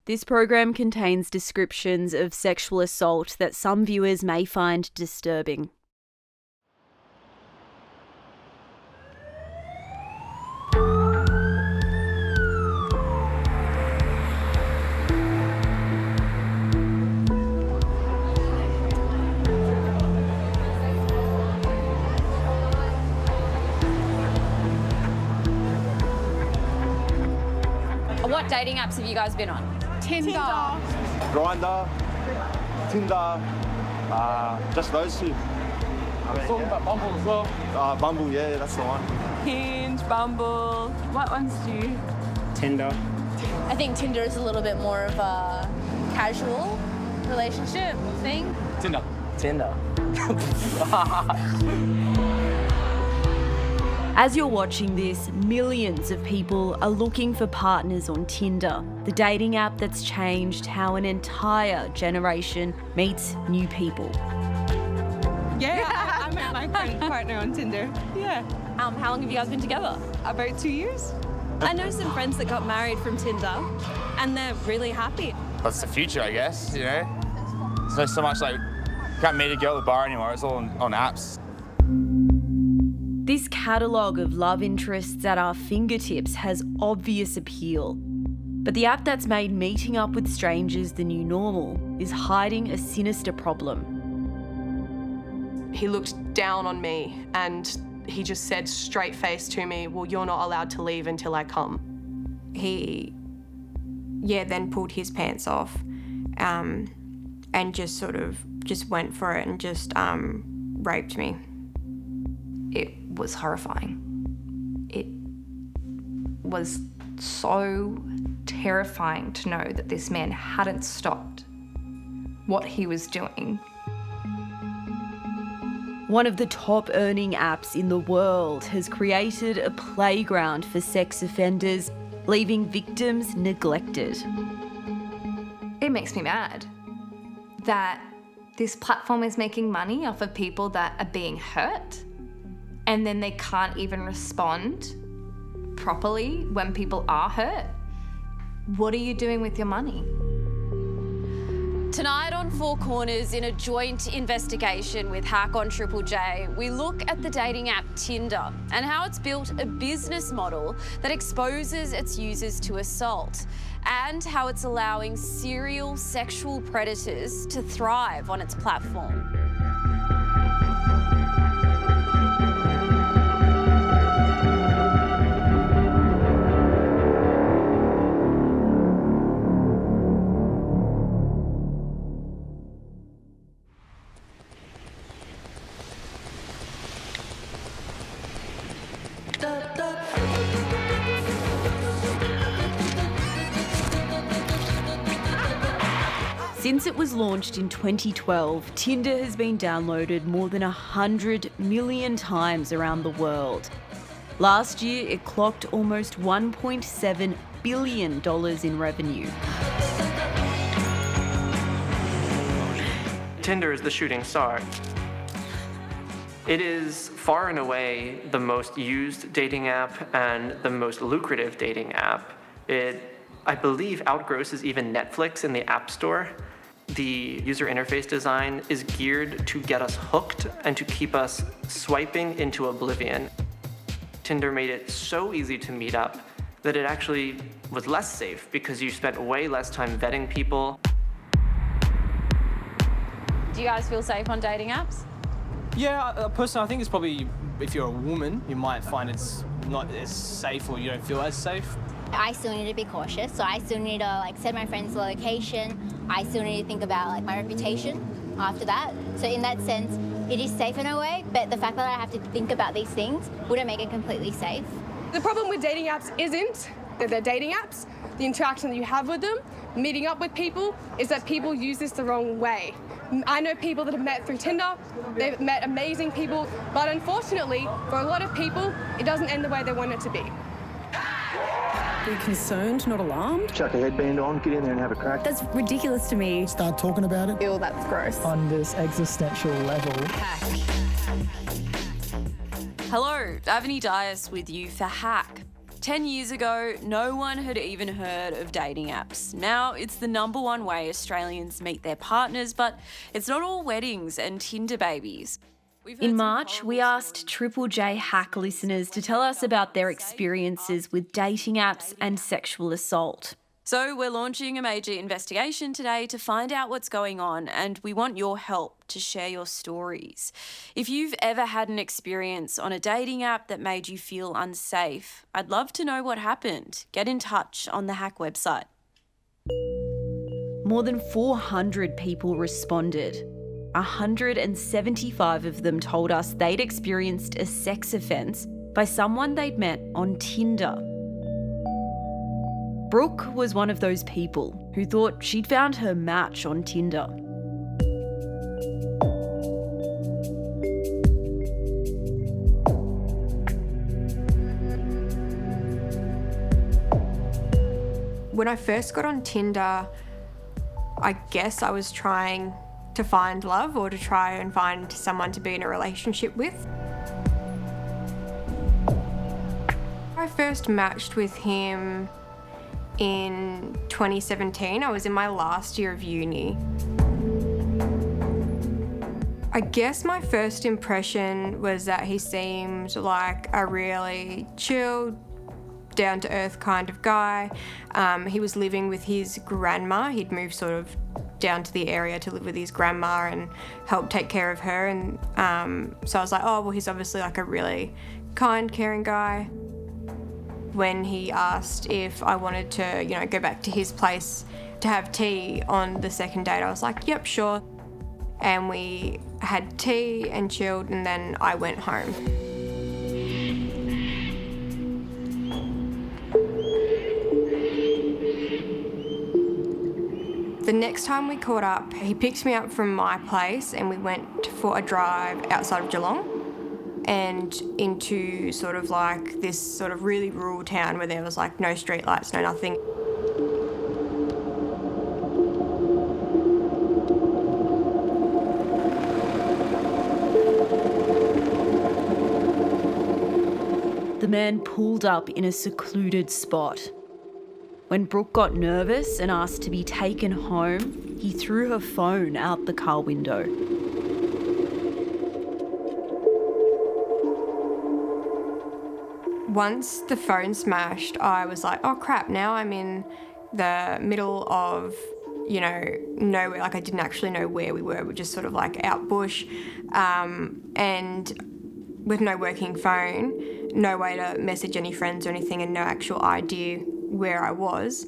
This program contains descriptions of sexual assault that some viewers may find disturbing. What dating apps have you guys been on? Tinder. Grinder, Tinder, just those two. Talking about Bumble as well. Bumble, yeah, that's the one. Hinge, Bumble. What ones do you? Tinder. I think Tinder is a little bit more of a casual relationship thing. Tinder. As you're watching this, millions of people are looking for partners on Tinder, the dating app that's changed how an entire generation meets new people. Yeah, I met my current partner on Tinder. Yeah. How long have you guys been together? About 2 years. I know some friends that got married from Tinder and they're really happy. That's the future, I guess, you know? There's not so much like, you can't meet a girl at the bar anymore, it's all on apps. This catalogue of love interests at our fingertips has obvious appeal. But the app that's made meeting up with strangers the new normal is hiding a sinister problem. He looked down on me and he just said straight-faced to me, well, you're not allowed to leave until I come. He, then pulled his pants off and just went for it and just raped me. It was horrifying. It was so terrifying to know that this man hadn't stopped what he was doing. One of the top earning apps in the world has created a playground for sex offenders, leaving victims neglected. It makes me mad that this platform is making money off of people that are being hurt, and then they can't even respond properly when people are hurt. What are you doing with your money? Tonight on Four Corners, in a joint investigation with Hack on Triple J, we look at the dating app Tinder and how it's built a business model that exposes its users to assault, and how it's allowing serial sexual predators to thrive on its platform. Since it was launched in 2012, Tinder has been downloaded more than 100 million times around the world. Last year, it clocked almost $1.7 billion in revenue. Tinder is the shooting star. It is far and away the most used dating app and the most lucrative dating app. It, I believe, outgrosses even Netflix in the App Store. The user interface design is geared to get us hooked and to keep us swiping into oblivion. Tinder made it so easy to meet up that it actually was less safe because you spent way less time vetting people. Do you guys feel safe on dating apps? Yeah, personally, I think it's probably, if you're a woman, you might find it's not as safe or you don't feel as safe. I still need to be cautious, so I still need to send my friends the location. I still need to think about my reputation after that. So in that sense, it is safe in a way, but the fact that I have to think about these things wouldn't make it completely safe. The problem with dating apps isn't that they're dating apps. The interaction that you have with them, meeting up with people, is that people use this the wrong way. I know people that have met through Tinder, they've met amazing people, but unfortunately, for a lot of people, it doesn't end the way they want it to be. Be concerned, not alarmed. Chuck a headband on, get in there and have a crack. That's ridiculous to me. Start talking about it. Ew, that's gross. On this existential level. Hello, Avani Dias with you for Hack. 10 years ago, no one had even heard of dating apps. Now it's the #1 way Australians meet their partners, but it's not all weddings and Tinder babies. In March, we asked Triple J Hack listeners to tell us about their experiences with dating apps and sexual assault. So we're launching a major investigation today to find out what's going on, and we want your help to share your stories. If you've ever had an experience on a dating app that made you feel unsafe, I'd love to know what happened. Get in touch on the Hack website. More than 400 people responded. 175 of them told us they'd experienced a sex offence by someone they'd met on Tinder. Brooke was one of those people who thought she'd found her match on Tinder. When I first got on Tinder, I guess I was trying to find love or to try and find someone to be in a relationship with. I first matched with him in 2017. I was in my last year of uni. I guess my first impression was that he seemed like a really chill, down-to-earth kind of guy. He was living with his grandma. He'd moved sort of down to the area to live with his grandma and help take care of her. And so I was like, oh, well, he's obviously like a really kind, caring guy. When he asked if I wanted to, go back to his place to have tea on the second date, I was like, yep, sure. And we had tea and chilled, and then I went home. The next time we caught up, he picked me up from my place and we went for a drive outside of Geelong and into sort of like this sort of really rural town where there was like no street lights, no nothing. The man pulled up in a secluded spot. When Brooke got nervous and asked to be taken home, he threw her phone out the car window. Once the phone smashed, I was like, oh crap, now I'm in the middle of, nowhere. Like I didn't actually know where we were. We're just sort of like out bush. And with no working phone, no way to message any friends or anything, and no actual idea where I was.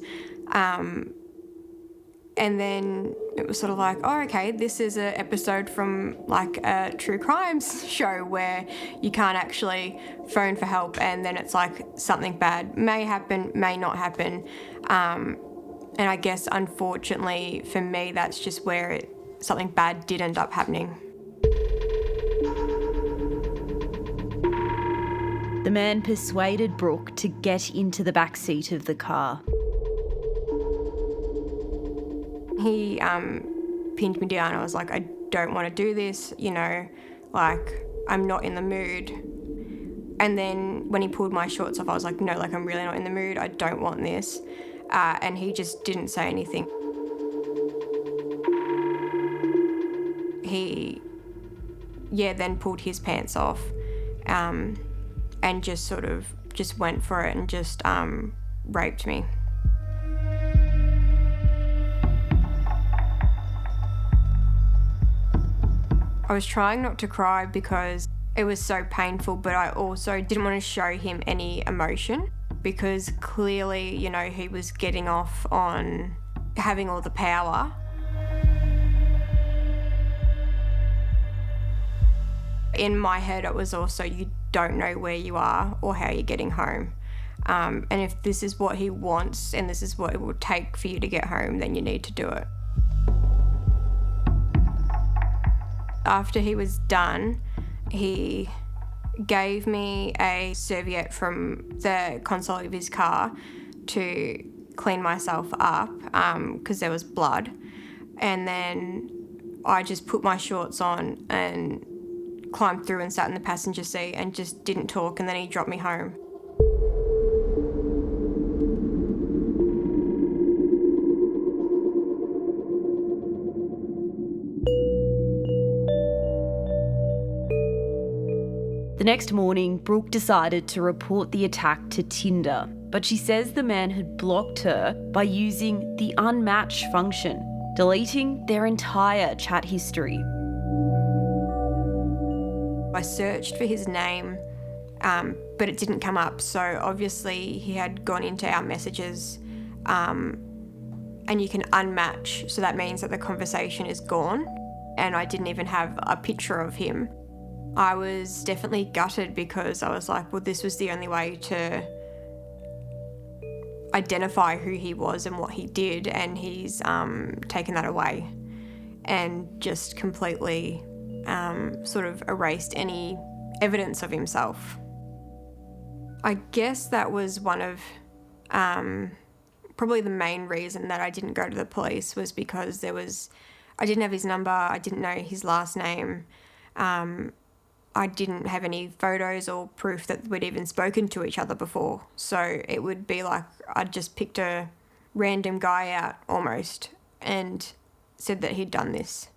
And then it was sort of like, oh, okay, this is an episode from like a true crimes show where you can't actually phone for help, and then it's like something bad may happen, may not happen. And I guess unfortunately for me, that's just where something bad did end up happening. The man persuaded Brooke to get into the back seat of the car. He pinned me down. I was like, I don't want to do this, like I'm not in the mood. And then when he pulled my shorts off, I was like, no, like I'm really not in the mood. I don't want this. And he just didn't say anything. He, then pulled his pants off and just went for it and just raped me. I was trying not to cry because it was so painful, but I also didn't want to show him any emotion because clearly, he was getting off on having all the power. In my head, it was also, you don't know where you are or how you're getting home. And if this is what he wants and this is what it will take for you to get home, then you need to do it. After he was done, he gave me a serviette from the console of his car to clean myself up because there was blood. And then I just put my shorts on and climbed through and sat in the passenger seat and just didn't talk, and then he dropped me home. The next morning, Brooke decided to report the attack to Tinder, but she says the man had blocked her by using the unmatch function, deleting their entire chat history. I searched for his name, but it didn't come up. So obviously he had gone into our messages, and you can unmatch. So that means that the conversation is gone, and I didn't even have a picture of him. I was definitely gutted because I was like, well, this was the only way to identify who he was and what he did, and he's taken that away and just completely sort of erased any evidence of himself. I guess that was one of probably the main reason that I didn't go to the police, was because I didn't have his number, I didn't know his last name, I didn't have any photos or proof that we'd even spoken to each other before. So it would be like I'd just picked a random guy out almost and said that he'd done this.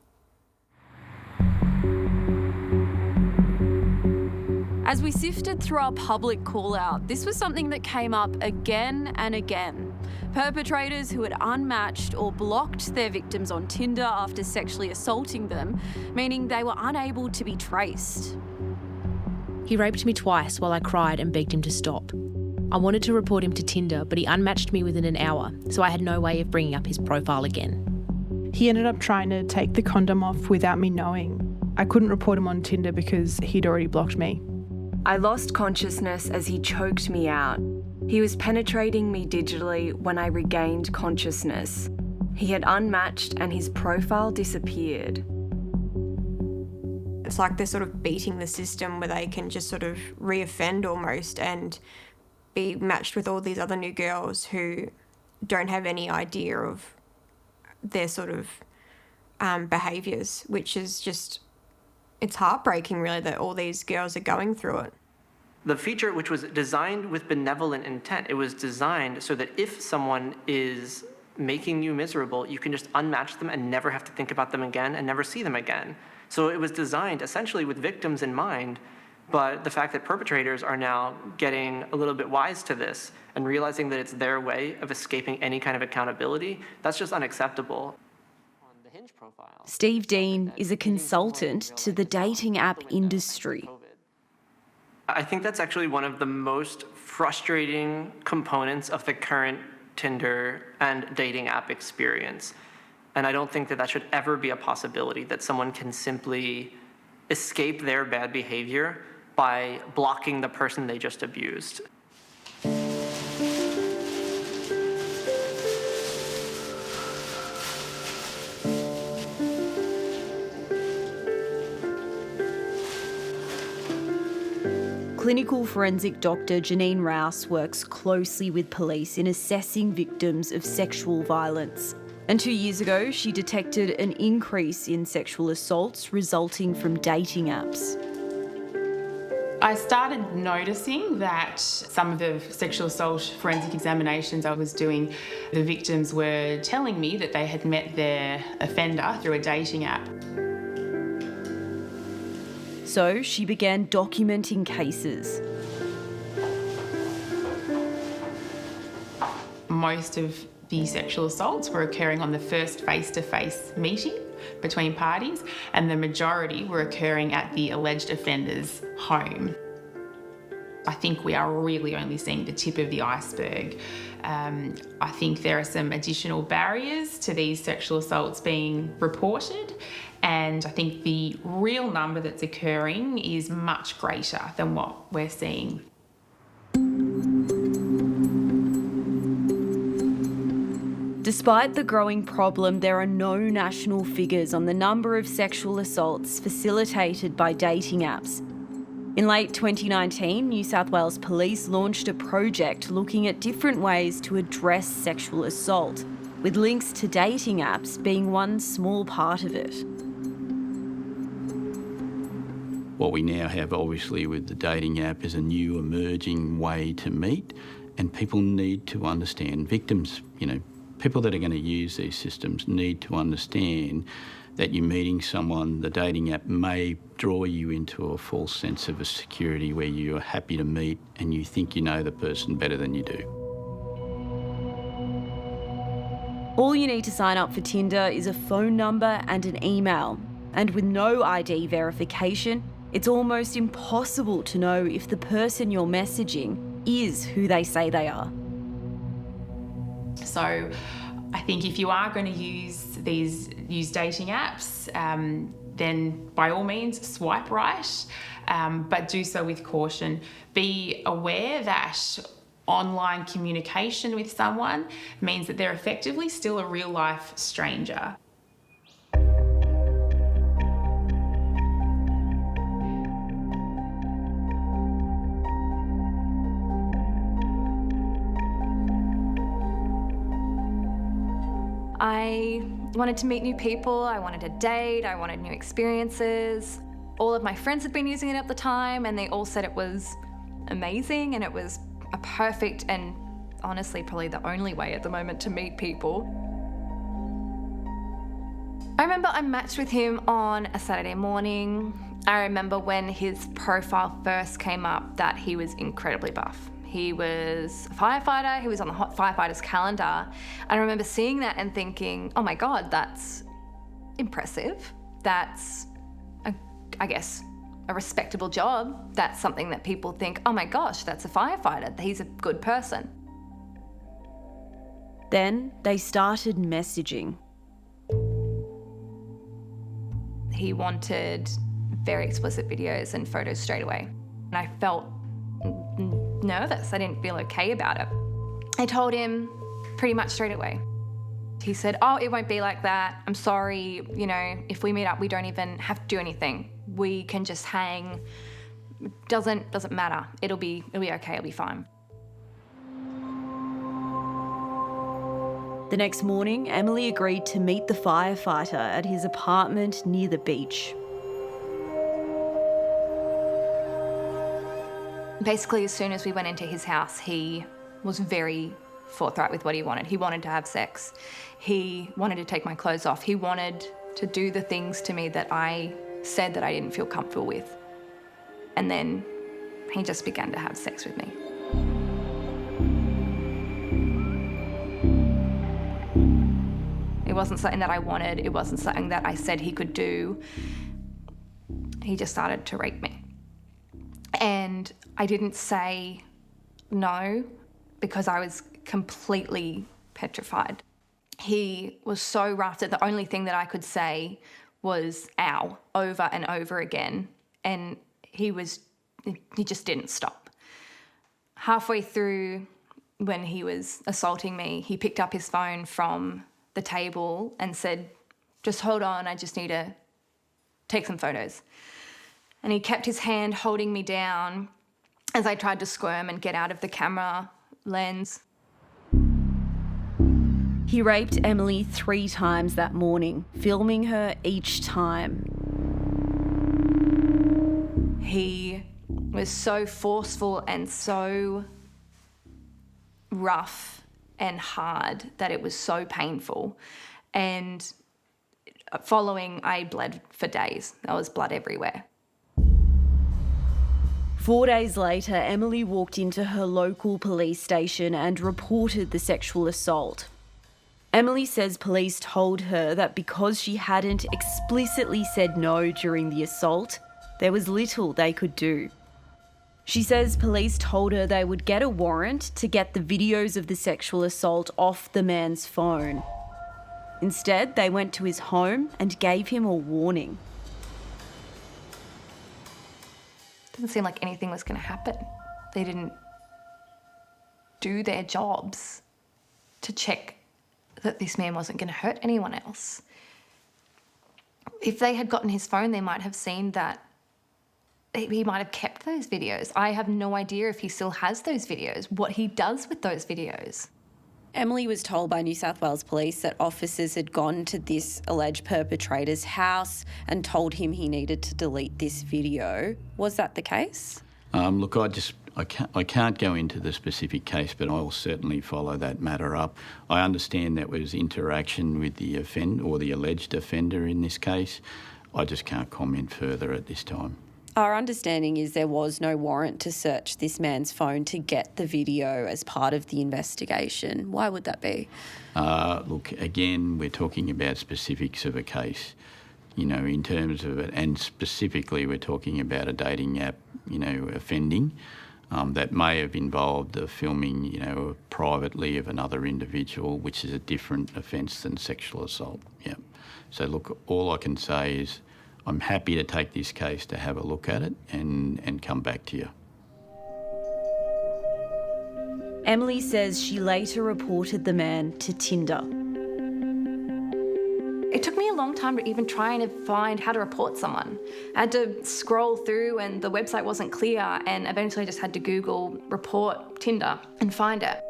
As we sifted through our public call-out, this was something that came up again and again. Perpetrators who had unmatched or blocked their victims on Tinder after sexually assaulting them, meaning they were unable to be traced. He raped me twice while I cried and begged him to stop. I wanted to report him to Tinder, but he unmatched me within an hour, so I had no way of bringing up his profile again. He ended up trying to take the condom off without me knowing. I couldn't report him on Tinder because he'd already blocked me. I lost consciousness as he choked me out. He was penetrating me digitally when I regained consciousness. He had unmatched and his profile disappeared. It's like they're sort of beating the system where they can just sort of reoffend almost and be matched with all these other new girls who don't have any idea of their sort of behaviours, which is just, it's heartbreaking really that all these girls are going through it. The feature, which was designed with benevolent intent, it was designed so that if someone is making you miserable, you can just unmatch them and never have to think about them again and never see them again. So it was designed essentially with victims in mind, but the fact that perpetrators are now getting a little bit wise to this and realizing that it's their way of escaping any kind of accountability, that's just unacceptable. Steve Dean is a consultant to the dating app industry. I think that's actually one of the most frustrating components of the current Tinder and dating app experience. And I don't think that that should ever be a possibility, that someone can simply escape their bad behavior by blocking the person they just abused. Clinical forensic doctor Janine Rouse works closely with police in assessing victims of sexual violence. And 2 years ago, she detected an increase in sexual assaults resulting from dating apps. I started noticing that some of the sexual assault forensic examinations I was doing, the victims were telling me that they had met their offender through a dating app. So she began documenting cases. Most of the sexual assaults were occurring on the first face-to-face meeting between parties, and the majority were occurring at the alleged offender's home. I think we are really only seeing the tip of the iceberg. I think there are some additional barriers to these sexual assaults being reported, and I think the real number that's occurring is much greater than what we're seeing. Despite the growing problem, there are no national figures on the number of sexual assaults facilitated by dating apps. In late 2019, New South Wales Police launched a project looking at different ways to address sexual assault, with links to dating apps being one small part of it. What we now have, obviously, with the dating app is a new emerging way to meet, and people need to understand, victims, People that are going to use these systems need to understand that you're meeting someone. The dating app may draw you into a false sense of a security where you're happy to meet and you think you know the person better than you do. All you need to sign up for Tinder is a phone number and an email. And with no ID verification, it's almost impossible to know if the person you're messaging is who they say they are. So I think if you are going to use dating apps, then by all means swipe right, but do so with caution. Be aware that online communication with someone means that they're effectively still a real life stranger. I wanted to meet new people, I wanted to date, I wanted new experiences. All of my friends had been using it at the time and they all said it was amazing and it was a perfect and honestly probably the only way at the moment to meet people. I remember I matched with him on a Saturday morning. I remember when his profile first came up that he was incredibly buff. He was a firefighter, he was on the hot firefighters calendar. I remember seeing that and thinking, oh my God, that's impressive. That's, I guess, a respectable job. That's something that people think, oh my gosh, that's a firefighter. He's a good person. Then they started messaging. He wanted very explicit videos and photos straight away. And I felt nervous. I didn't feel okay about it. I told him pretty much straight away. He said, oh, it won't be like that. I'm sorry, you know, if we meet up, we don't even have to do anything. We can just hang. Doesn't matter. It'll be okay, it'll be fine. The next morning, Emily agreed to meet the firefighter at his apartment near the beach. Basically, as soon as we went into his house, he was very forthright with what he wanted. He wanted to have sex. He wanted to take my clothes off. He wanted to do the things to me that I said that I didn't feel comfortable with. And then he just began to have sex with me. It wasn't something that I wanted. It wasn't something that I said he could do. He just started to rape me. And I didn't say no because I was completely petrified. He was so rough that the only thing that I could say was ow over and over again. And he just didn't stop. Halfway through when he was assaulting me, he picked up his phone from the table and said, just hold on, I just need to take some photos. And he kept his hand holding me down as I tried to squirm and get out of the camera lens. He raped Emily 3 times that morning, filming her each time. He was so forceful and so rough and hard that it was so painful. And following, I bled for days. There was blood everywhere. 4 days later, Emily walked into her local police station and reported the sexual assault. Emily says police told her that because she hadn't explicitly said no during the assault, there was little they could do. She says police told her they would get a warrant to get the videos of the sexual assault off the man's phone. Instead, they went to his home and gave him a warning. Didn't seem like anything was going to happen. They didn't do their jobs to check that this man wasn't going to hurt anyone else. If they had gotten his phone, they might have seen that he might have kept those videos. I have no idea if he still has those videos, what he does with those videos. Emily was told by New South Wales Police that officers had gone to this alleged perpetrator's house and told him he needed to delete this video. Was that the case? Look, I just I can't go into the specific case, but I'll certainly follow that matter up. I understand that was interaction with the offender or the alleged offender in this case. I just can't comment further at this time. Our understanding is there was no warrant to search this man's phone to get the video as part of the investigation. Why would that be? Look, again, we're talking about specifics of a case, in terms of it, and specifically we're talking about a dating app, offending that may have involved the filming, privately of another individual, which is a different offence than sexual assault. Yeah. So look, all I can say is I'm happy to take this case to have a look at it and come back to you. Emily says she later reported the man to Tinder. It took me a long time to even try and find how to report someone. I had to scroll through and the website wasn't clear, and eventually I just had to Google report Tinder and find it.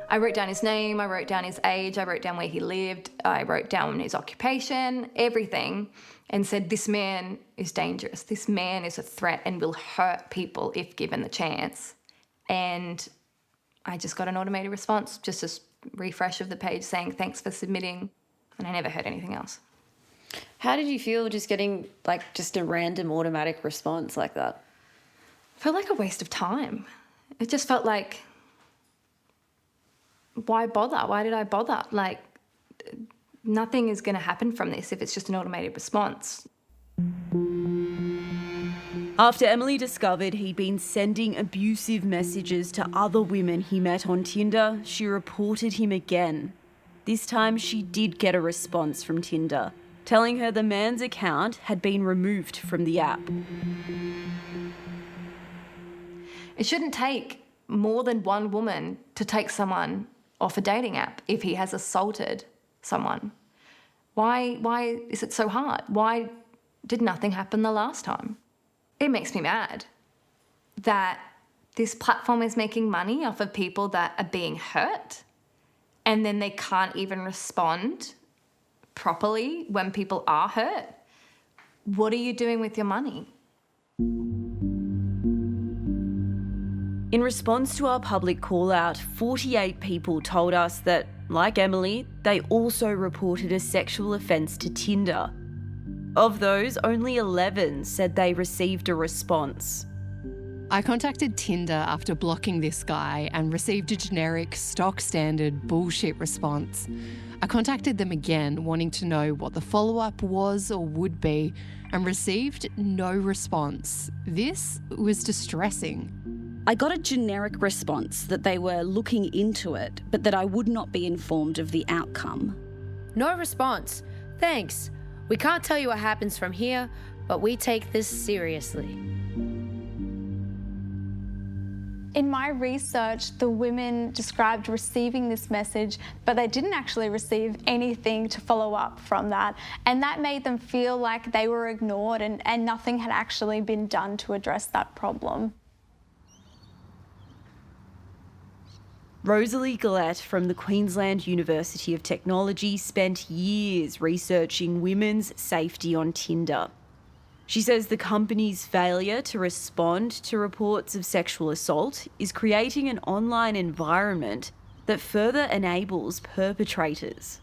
I wrote down his name, I wrote down his age, I wrote down where he lived, I wrote down his occupation, everything, and said, this man is dangerous. This man is a threat and will hurt people if given the chance. And I just got an automated response, just a refresh of the page saying, thanks for submitting. And I never heard anything else. How did you feel just getting just a random automatic response like that? Felt like a waste of time. It just felt like, why bother? Why did I bother? Nothing is going to happen from this if it's just an automated response. After Emily discovered he'd been sending abusive messages to other women he met on Tinder, she reported him again. This time she did get a response from Tinder, telling her the man's account had been removed from the app. It shouldn't take more than one woman to take someone off a dating app if he has assaulted someone. Why is it so hard? Why did nothing happen the last time? It makes me mad that this platform is making money off of people that are being hurt, and then they can't even respond properly when people are hurt. What are you doing with your money? In response to our public call-out, 48 people told us that, like Emily, they also reported a sexual offence to Tinder. Of those, only 11 said they received a response. I contacted Tinder after blocking this guy and received a generic, stock standard bullshit response. I contacted them again, wanting to know what the follow-up was or would be, and received no response. This was distressing. I got a generic response that they were looking into it, but that I would not be informed of the outcome. No response. Thanks. We can't tell you what happens from here, but we take this seriously. In my research, the women described receiving this message, but they didn't actually receive anything to follow up from that. And that made them feel like they were ignored and nothing had actually been done to address that problem. Rosalie Gillette from the Queensland University of Technology spent years researching women's safety on Tinder. She says the company's failure to respond to reports of sexual assault is creating an online environment that further enables perpetrators.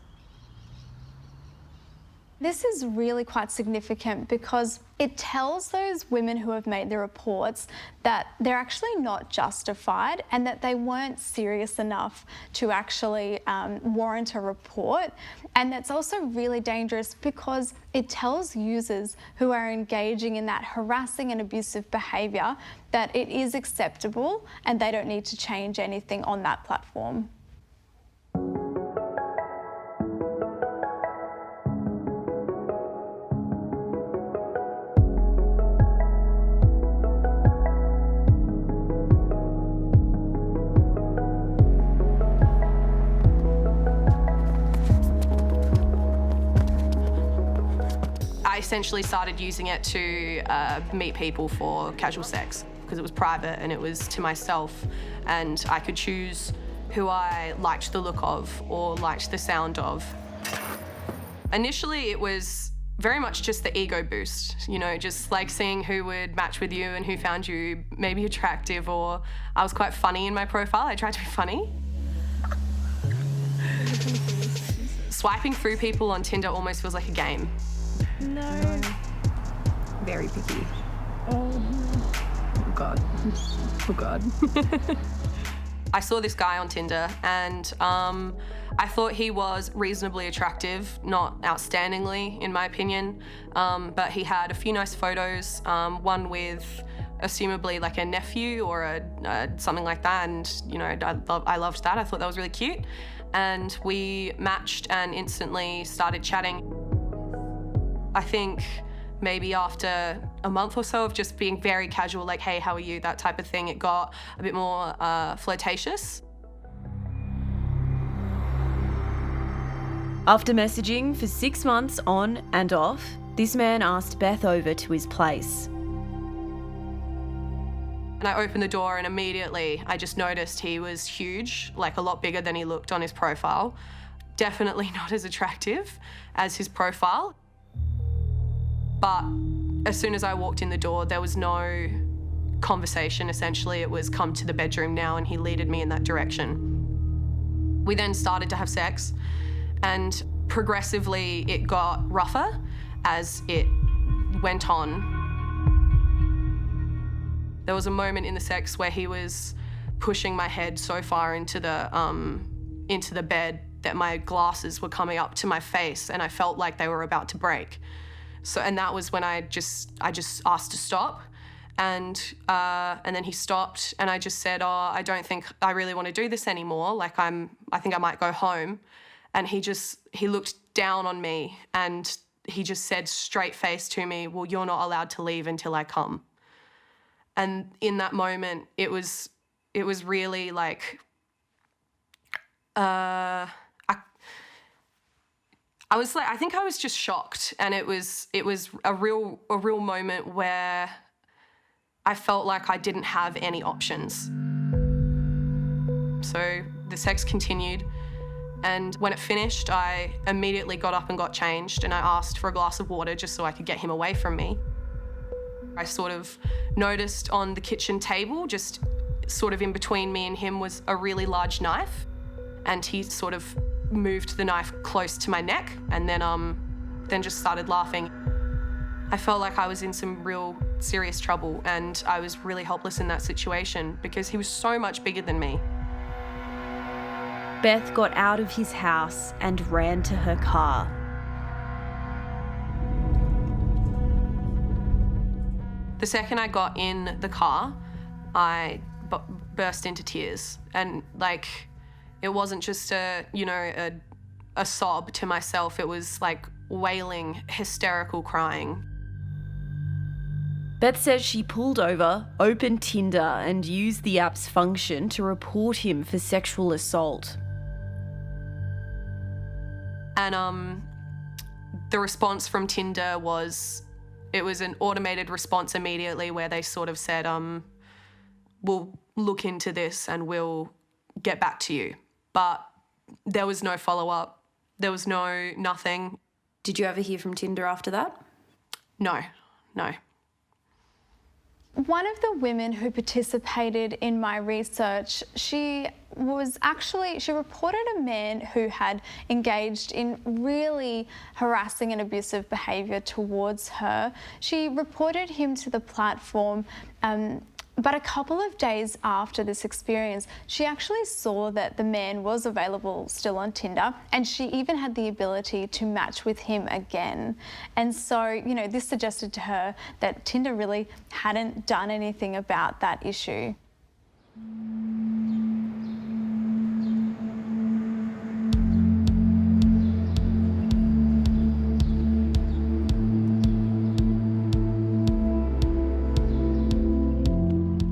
This is really quite significant because it tells those women who have made the reports that they're actually not justified and that they weren't serious enough to actually warrant a report. And that's also really dangerous because it tells users who are engaging in that harassing and abusive behaviour that it is acceptable and they don't need to change anything on that platform. I essentially started using it to meet people for casual sex because it was private and it was to myself, and I could choose who I liked the look of or liked the sound of. Initially it was very much just the ego boost, you know, just like seeing who would match with you and who found you maybe attractive, or I was quite funny in my profile. I tried to be funny. Swiping through people on Tinder almost feels like a game. No. Very picky. Oh God. Oh God. I saw this guy on Tinder and I thought he was reasonably attractive, not outstandingly in my opinion, but he had a few nice photos, one with assumably like a nephew or a something like that, and you know, I loved that. I thought that was really cute, and we matched and instantly started chatting. I think maybe after a month or so of just being very casual, like, hey, how are you, that type of thing, it got a bit more flirtatious. After messaging for 6 months on and off, this man asked Beth over to his place. And I opened the door and immediately I just noticed he was huge, like a lot bigger than he looked on his profile. Definitely not as attractive as his profile. But as soon as I walked in the door, there was no conversation, essentially. It was come to the bedroom now, and he leaded me in that direction. We then started to have sex, and progressively it got rougher as it went on. There was a moment in the sex where he was pushing my head so far into the bed that my glasses were coming up to my face, and I felt like they were about to break. So, and that was when I just asked to stop, and then he stopped, and I just said, oh, I don't think I really want to do this anymore. Like I think I might go home. And he looked down on me, and he just said straight face to me, well, you're not allowed to leave until I come. And in that moment, it was really like, I think I was just shocked, and it was a real moment where I felt like I didn't have any options. So the sex continued, and when it finished, I immediately got up and got changed, and I asked for a glass of water just so I could get him away from me. I sort of noticed on the kitchen table, just sort of in between me and him, was a really large knife, and he sort of moved the knife close to my neck, and then just started laughing. I felt like I was in some real serious trouble, and I was really helpless in that situation because he was so much bigger than me. Beth got out of his house and ran to her car. The second I got in the car, I burst into tears, and like, it wasn't just a sob to myself. It was like wailing, hysterical crying. Beth says she pulled over, opened Tinder, and used the app's function to report him for sexual assault. And the response from Tinder was, it was an automated response immediately where they sort of said, we'll look into this and we'll get back to you. But there was no follow-up. There was nothing. Did you ever hear from Tinder after that? No. One of the women who participated in my research, she reported a man who had engaged in really harassing and abusive behaviour towards her. She reported him to the platform, but a couple of days after this experience, she actually saw that the man was available still on Tinder, and she even had the ability to match with him again. And so, this suggested to her that Tinder really hadn't done anything about that issue.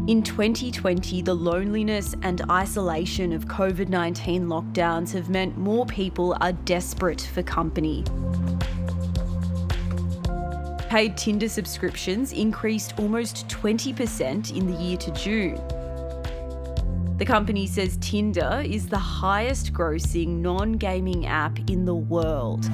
In 2020, the loneliness and isolation of COVID-19 lockdowns have meant more people are desperate for company. Paid Tinder subscriptions increased almost 20% in the year to June. The company says Tinder is the highest grossing non-gaming app in the world.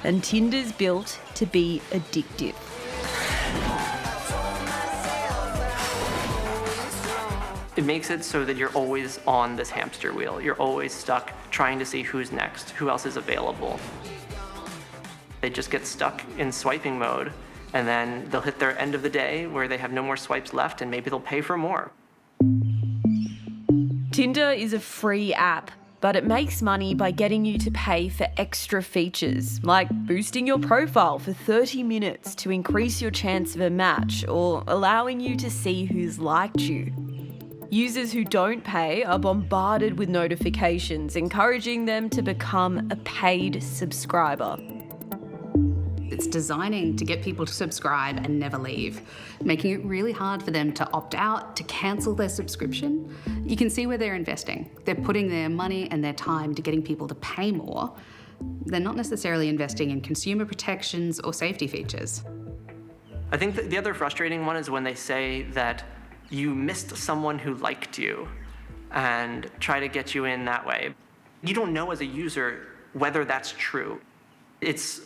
and Tinder's built to be addictive. It makes it so that you're always on this hamster wheel. You're always stuck trying to see who's next, who else is available. They just get stuck in swiping mode, and then they'll hit their end of the day where they have no more swipes left, and maybe they'll pay for more. Tinder is a free app, but it makes money by getting you to pay for extra features, like boosting your profile for 30 minutes to increase your chance of a match, or allowing you to see who's liked you. Users who don't pay are bombarded with notifications, encouraging them to become a paid subscriber. It's designing to get people to subscribe and never leave, making it really hard for them to opt out, to cancel their subscription. You can see where they're investing. They're putting their money and their time to getting people to pay more. They're not necessarily investing in consumer protections or safety features. I think that the other frustrating one is when they say that you missed someone who liked you and try to get you in that way. You don't know as a user whether that's true. It's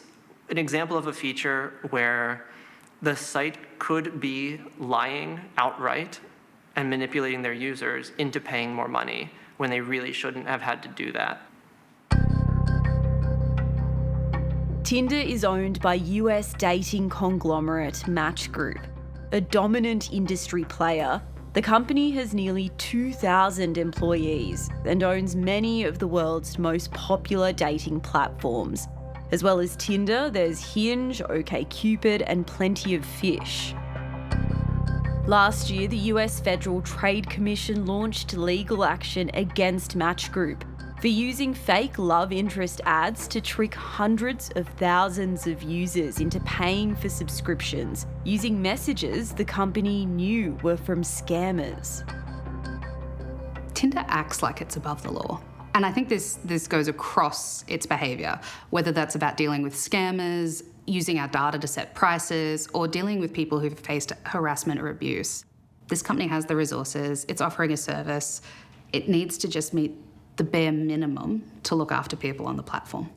an example of a feature where the site could be lying outright and manipulating their users into paying more money when they really shouldn't have had to do that. Tinder is owned by US dating conglomerate Match Group, a dominant industry player. The company has nearly 2,000 employees and owns many of the world's most popular dating platforms. As well as Tinder, there's Hinge, OkCupid, and Plenty of Fish. Last year, the US Federal Trade Commission launched legal action against Match Group for using fake love interest ads to trick hundreds of thousands of users into paying for subscriptions, using messages the company knew were from scammers. Tinder acts like it's above the law. And I think this goes across its behaviour, whether that's about dealing with scammers, using our data to set prices, or dealing with people who've faced harassment or abuse. This company has the resources, it's offering a service, it needs to just meet the bare minimum to look after people on the platform.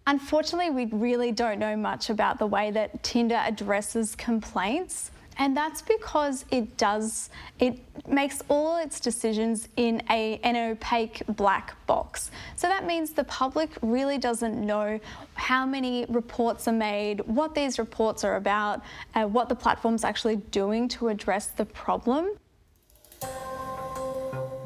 Unfortunately, we really don't know much about the way that Tinder addresses complaints. And that's because it makes all its decisions in an opaque black box. So that means the public really doesn't know how many reports are made, what these reports are about, what the platform's actually doing to address the problem.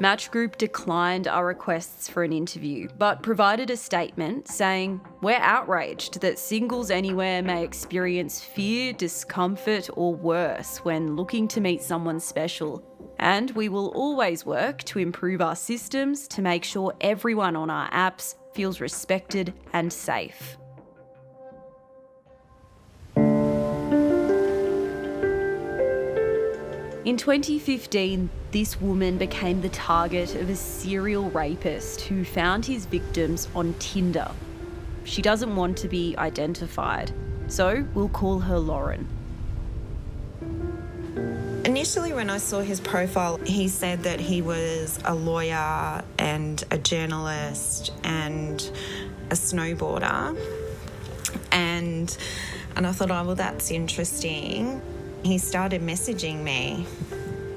Match Group declined our requests for an interview, but provided a statement saying, "We're outraged that singles anywhere may experience fear, discomfort, or worse when looking to meet someone special. And we will always work to improve our systems to make sure everyone on our apps feels respected and safe." In 2015, this woman became the target of a serial rapist who found his victims on Tinder. She doesn't want to be identified, so we'll call her Lauren. Initially, when I saw his profile, he said that he was a lawyer and a journalist and a snowboarder. And I thought, oh, well, that's interesting. He started messaging me,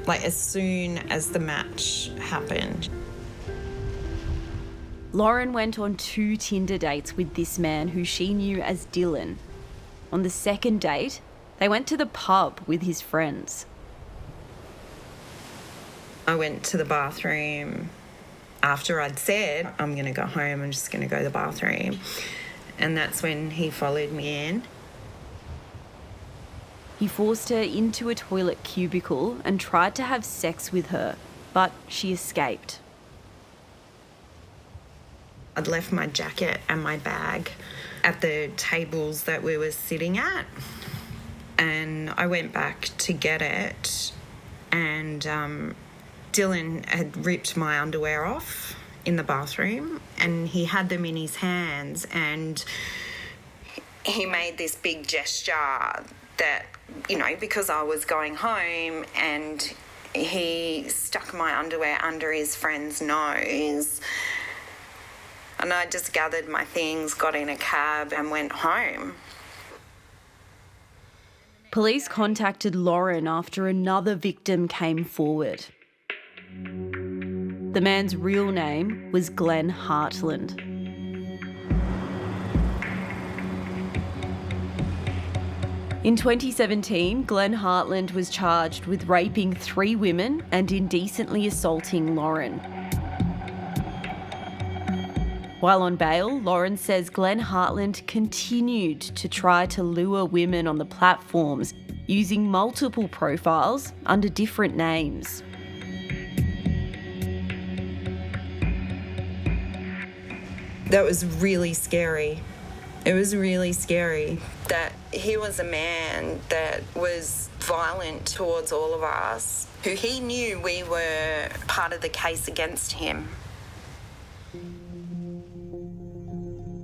like as soon as the match happened. Lauren went on 2 Tinder dates with this man who she knew as Dylan. On the second date, they went to the pub with his friends. I went to the bathroom after I'd said, I'm going to go home, I'm just going to go to the bathroom. And that's when he followed me in. He forced her into a toilet cubicle and tried to have sex with her, but she escaped. I'd left my jacket and my bag at the tables that we were sitting at, and I went back to get it, and Dylan had ripped my underwear off in the bathroom, and he had them in his hands, and he made this big gesture that, you know, because I was going home, and he stuck my underwear under his friend's nose. And I just gathered my things, got in a cab and went home. Police contacted Lauren after another victim came forward. The man's real name was Glenn Hartland. In 2017, Glenn Hartland was charged with raping 3 women and indecently assaulting Lauren. While on bail, Lauren says Glenn Hartland continued to try to lure women on the platforms using multiple profiles under different names. That was really scary. It was really scary that he was a man that was violent towards all of us, who he knew we were part of the case against him.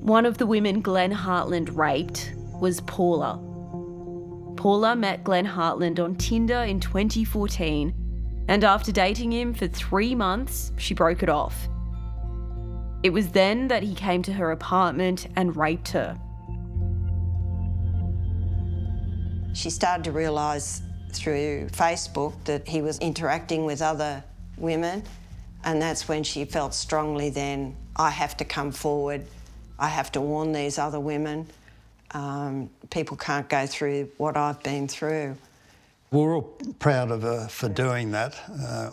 One of the women Glenn Hartland raped was Paula. Paula met Glenn Hartland on Tinder in 2014, and after dating him for 3 months, she broke it off. It was then that he came to her apartment and raped her. She started to realise through Facebook that he was interacting with other women, and that's when she felt strongly then, I have to come forward, I have to warn these other women. People can't go through what I've been through. We're all proud of her for doing that.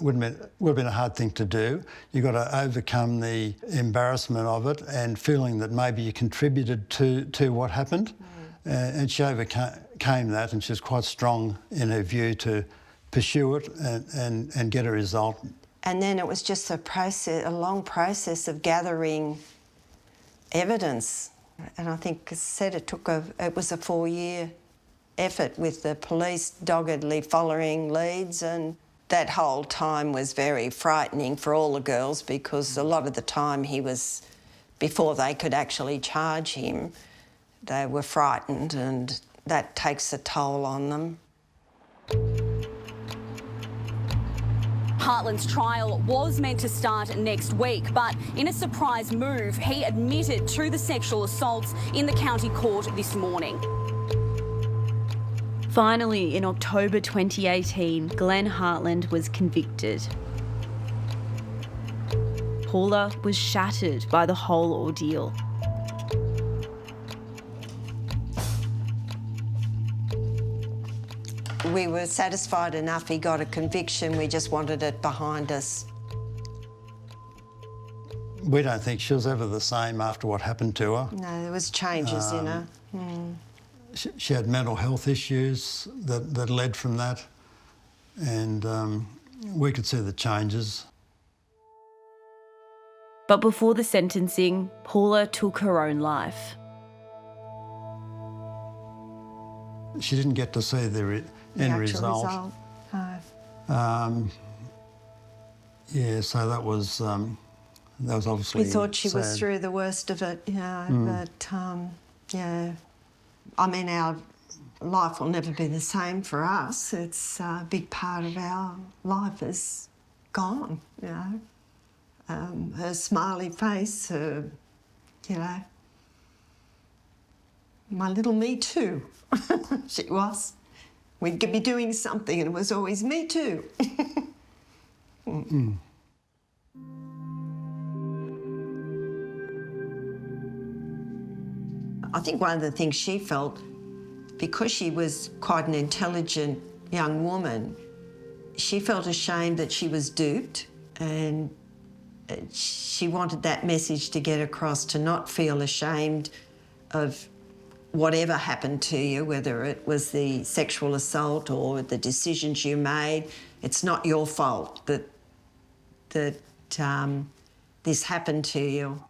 Would have been a hard thing to do. You've got to overcome the embarrassment of it and feeling that maybe you contributed to what happened. And she overcame that, and she's quite strong in her view to pursue it and get a result. And then it was just a long process of gathering evidence. And I think, as I said, it was a 4-year effort with the police doggedly following leads, and that whole time was very frightening for all the girls because a lot of the time before they could actually charge him, they were frightened, and that takes a toll on them. Hartland's trial was meant to start next week, but in a surprise move, he admitted to the sexual assaults in the county court this morning. Finally, in October 2018, Glenn Hartland was convicted. Paula was shattered by the whole ordeal. We were satisfied enough he got a conviction, we just wanted it behind us. We don't think she was ever the same after what happened to her. No, there was changes in her. She had mental health issues that led from that, and we could see the changes. But before the sentencing, Paula took her own life. She didn't get to see the end result. No. Yeah, so that was obviously We thought she was sad. through the worst of it, but yeah. I mean, our life will never be the same for us. It's a big part of our life is gone, her smiley face, her, my little me too. She was. We'd be doing something and it was always me too. I think one of the things she felt, because she was quite an intelligent young woman, she felt ashamed that she was duped, and she wanted that message to get across, to not feel ashamed of whatever happened to you, whether it was the sexual assault or the decisions you made. It's not your fault that this happened to you.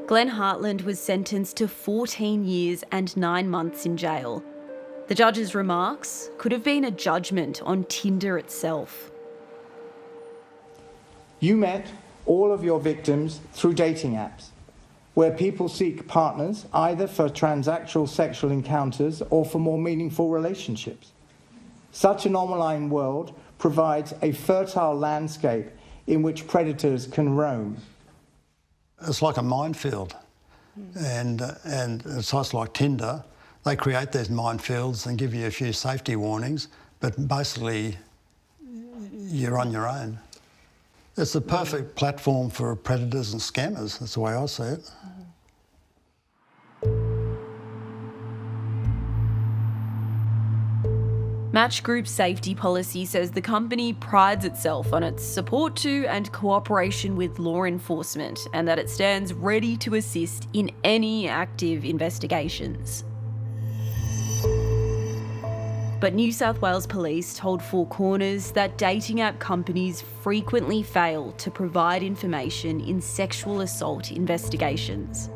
Glenn Hartland was sentenced to 14 years and 9 months in jail. The judge's remarks could have been a judgment on Tinder itself. You met all of your victims through dating apps, where people seek partners either for transactional sexual encounters or for more meaningful relationships. Such an online world provides a fertile landscape in which predators can roam. It's like a minefield. And sites like Tinder, they create these minefields and give you a few safety warnings, but basically you're on your own. It's the perfect platform for predators and scammers. That's the way I see it. Match Group's safety policy says the company prides itself on its support to and cooperation with law enforcement, and that it stands ready to assist in any active investigations. But New South Wales Police told Four Corners that dating app companies frequently fail to provide information in sexual assault investigations.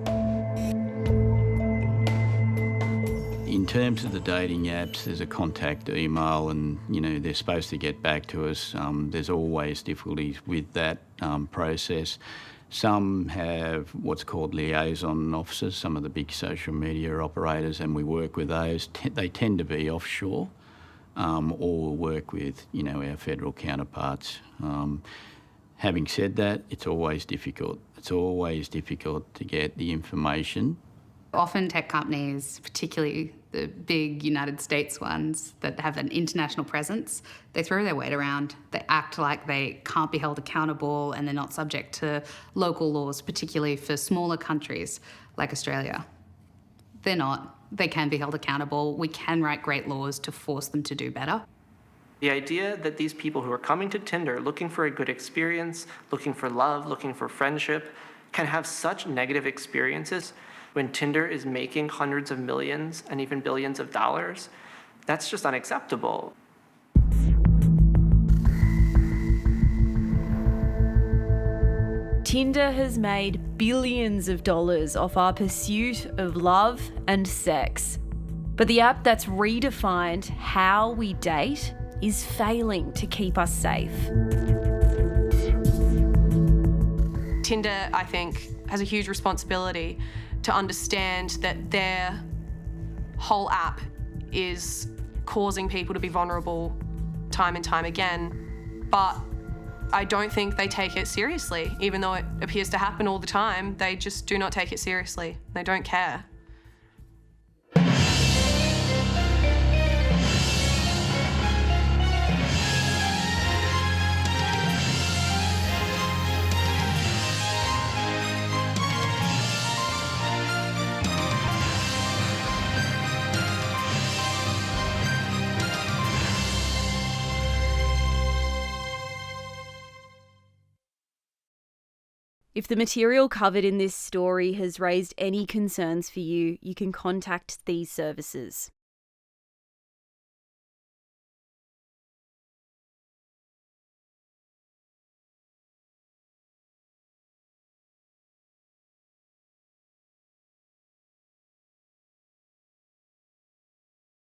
In terms of the dating apps, there's a contact email and, they're supposed to get back to us. There's always difficulties with that process. Some have what's called liaison officers, some of the big social media operators, and we work with those. They tend to be offshore or work with, our federal counterparts. Having said that, it's always difficult. It's always difficult to get the information. Often tech companies, particularly the big United States ones that have an international presence, they throw their weight around. They act like they can't be held accountable and they're not subject to local laws, particularly for smaller countries like Australia. They're not. They can be held accountable. We can write great laws to force them to do better. The idea that these people who are coming to Tinder looking for a good experience, looking for love, looking for friendship, can have such negative experiences when Tinder is making hundreds of millions and even billions of dollars, that's just unacceptable. Tinder has made billions of dollars off our pursuit of love and sex. But the app that's redefined how we date is failing to keep us safe. Tinder, I think, has a huge responsibility to understand that their whole app is causing people to be vulnerable time and time again. But I don't think they take it seriously. Even though it appears to happen all the time, they just do not take it seriously. They don't care. If the material covered in this story has raised any concerns for you, you can contact these services.